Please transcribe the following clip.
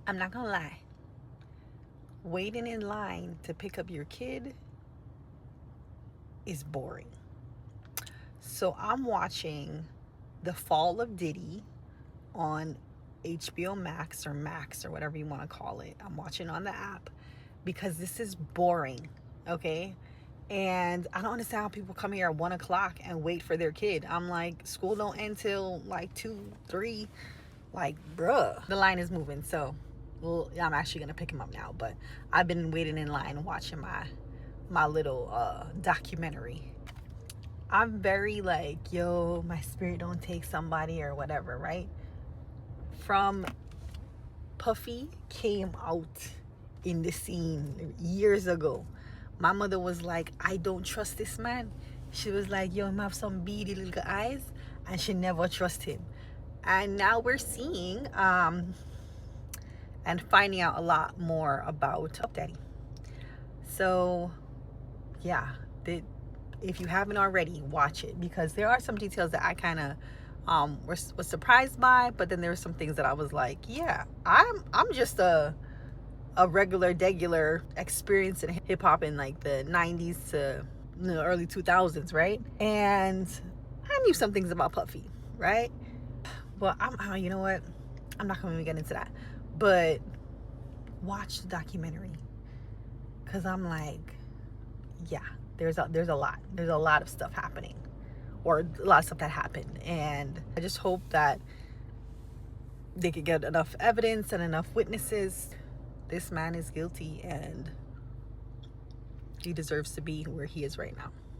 I'm not gonna lie. Waiting in line to pick up your kid is boring. So I'm watching The Fall of Diddy on HBO Max or Max or whatever you want to call it. I'm watching on the app because this is boring, okay? And I don't understand how people come here at 1 o'clock and wait for their kid. I'm like, school don't end till like 2, 3. Like, bruh. The line is moving, so well, I'm actually gonna pick him up now. But I've been waiting in line watching my little documentary. I'm very like, yo, my spirit don't take somebody or whatever, right? From Puffy came out in the scene years ago. My mother was like, I don't trust this man. She was like, yo, him have some beady little eyes, and she never trust him. And now we're seeing and finding out a lot more about Puff Daddy. So yeah, if you haven't already, watch it, because there are some details that I kind of was surprised by, but then there were some things that I was like, yeah, I'm just a regular degular experience in hip hop in like the 90s to the early 2000s, right? And I knew some things about Puffy, right? Well, you know what? I'm not going to get into that. But watch the documentary, because I'm like, yeah, there's a lot of stuff happening, or a lot of stuff that happened, and I just hope that they could get enough evidence and enough witnesses. This man is guilty, and he deserves to be where he is right now.